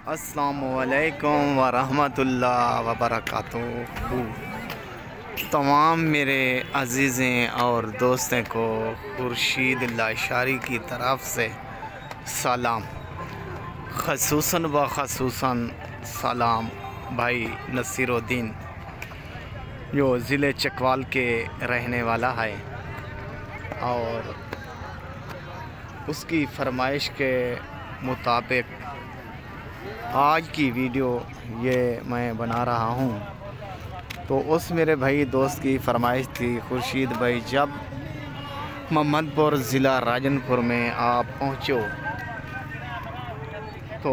अस्सलामुअलैकुम वरहमतुल्लाह वबरकातुहू। तमाम मेरे अज़ीज़ें और दोस्तों को खुर्शीद लाशारी की तरफ से सलाम, ख़ुसूसन व ख़ुसूसन सलाम भाई नसीरुद्दीन जो ज़िले चकवाल के रहने वाला है और उसकी फरमाइश के मुताबिक आज की वीडियो ये मैं बना रहा हूँ। तो उस मेरे भाई दोस्त की फरमाइश थी, खुर्शीद भाई जब मोहम्मदपुर ज़िला राजनपुर में आप पहुँचो तो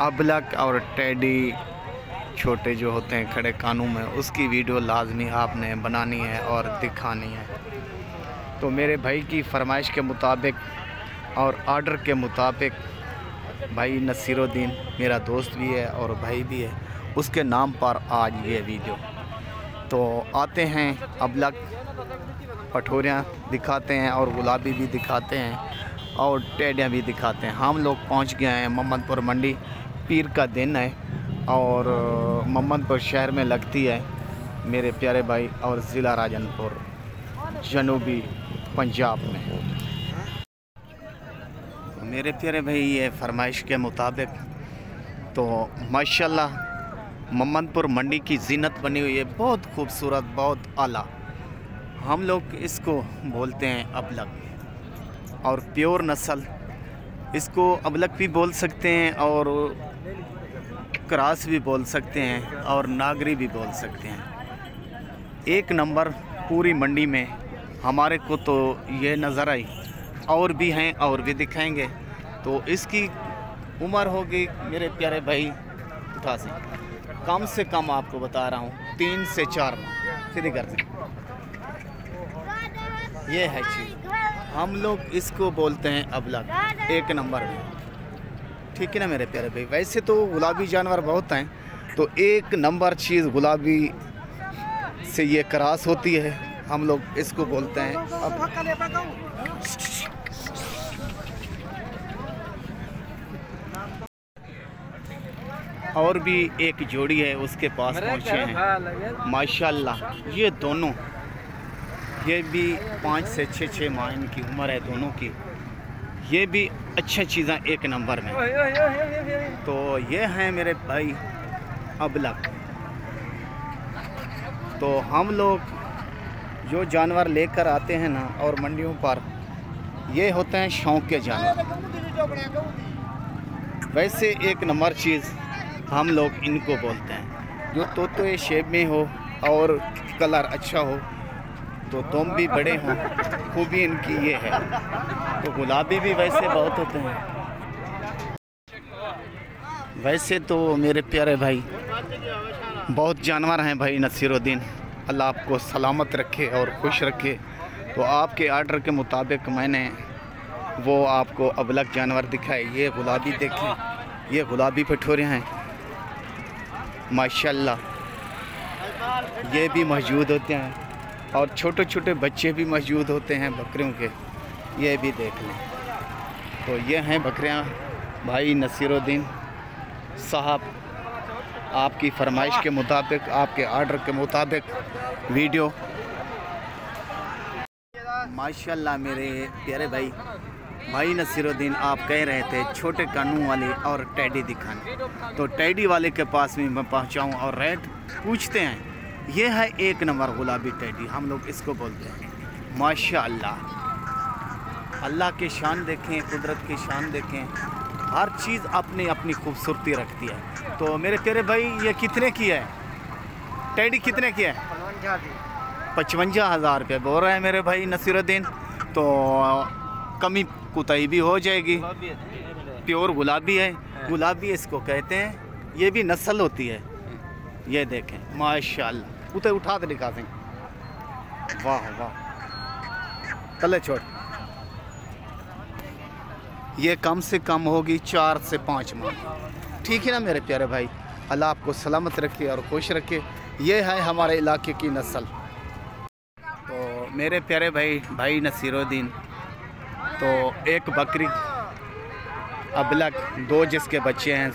अबलक और टेडी छोटे जो होते हैं खड़े कानों में, उसकी वीडियो लाजमी आपने बनानी है और दिखानी है। तो मेरे भाई की फरमाइश के मुताबिक और आर्डर के मुताबिक भाई नसीरुद्दीन मेरा दोस्त भी है और भाई भी है, उसके नाम पर आज ये वीडियो। तो आते हैं अबलक, पठोरियाँ दिखाते हैं और गुलाबी भी दिखाते हैं और टेडियाँ भी दिखाते हैं। हम लोग पहुंच गए हैं मोहम्मदपुर मंडी। पीर का दिन है और मोहम्मदपुर शहर में लगती है मेरे प्यारे भाई, और ज़िला राजनपुर जनूबी पंजाब में। मेरे प्यारे भाई ये फरमाइश के मुताबिक तो माशाल्लाह मोहम्मदपुर मंडी की जीनत बनी हुई है, बहुत खूबसूरत, बहुत आला। हम लोग इसको बोलते हैं अबलक और प्योर नस्ल, इसको अबलक भी बोल सकते हैं और क्रॉस भी बोल सकते हैं और नागरी भी बोल सकते हैं। एक नंबर पूरी मंडी में हमारे को तो ये नज़र आई, और भी हैं और भी दिखाएंगे। तो इसकी उम्र होगी मेरे प्यारे भाई 88, कम से कम आपको बता रहा हूँ 3 से 4 माह सीधी कर से। ये है चीज़, हम लोग इसको बोलते हैं अबलक, एक नंबर में। ठीक है ना मेरे प्यारे भाई। वैसे तो गुलाबी जानवर बहुत हैं, तो एक नंबर चीज़ गुलाबी से ये क्रॉस होती है, हम लोग इसको बोलते हैं और भी एक जोड़ी है उसके पास पहुँचे हैं माशाल्लाह। ये दोनों, ये भी 5 से 6 माह इनकी उम्र है दोनों की। ये भी अच्छी चीज़ें एक नंबर में। तो ये हैं मेरे भाई अबलक। तो हम लोग जो जानवर लेकर आते हैं ना और मंडियों पर, ये होते हैं शौक़ के जानवर। वैसे एक नंबर चीज़ हम लोग इनको बोलते हैं, जो तोते शेप में हो और कलर अच्छा हो, तो तुम भी बड़े हों, खूबी इनकी ये है। तो गुलाबी भी वैसे बहुत होते हैं। वैसे तो मेरे प्यारे भाई बहुत जानवर हैं भाई नसीरुद्दीन, अल्लाह आपको सलामत रखे और खुश रखे। तो आपके आर्डर के मुताबिक मैंने वो आपको अबलक जानवर दिखाए। ये गुलाबी देखें, ये गुलाबी पठोरे हैं माशाल्लाह, ये भी मौजूद होते हैं और छोटे छोटे बच्चे भी मौजूद होते हैं बकरियों के, ये भी देख लें। तो ये हैं बकरियां भाई नसीरुद्दीन साहब, आपकी फरमाइश के मुताबिक, आपके आर्डर के मुताबिक वीडियो। माशाल्लाह मेरे प्यारे भाई नसीरुद्दीन, आप कह रहे थे छोटे कानून वाली और टेडी दिखाने, तो टेडी वाले के पास भी मैं पहुंचाऊं और रेट पूछते हैं। ये है एक नंबर गुलाबी टेडी, हम लोग इसको बोलते हैं। माशाल्लाह, अल्लाह की शान देखें, कुदरत की शान देखें, हर चीज़ अपनी अपनी खूबसूरती रखती है। तो मेरे प्यारे भाई ये कितने की है टेडी, कितने की है? 55,000 रुपये बोल रहे हैं मेरे भाई नसीरुद्दीन। तो कमी कुताई भी हो जाएगी। प्योर गुलाबी है, गुलाबी इसको कहते हैं, ये भी नस्ल होती है। ये देखें माशाल्लाह, उतर उठा के दिखा दें। वाह वाह, तले छोड़। ये कम से कम होगी 4 से 5 माह। ठीक है ना मेरे प्यारे भाई, अल्लाह आपको सलामत रखे और खुश रखे। ये है हमारे इलाके की नस्ल। तो मेरे प्यारे भाई नसीरुद्दीन, तो एक बकरी अबलक, 2 जिसके बच्चे हैं।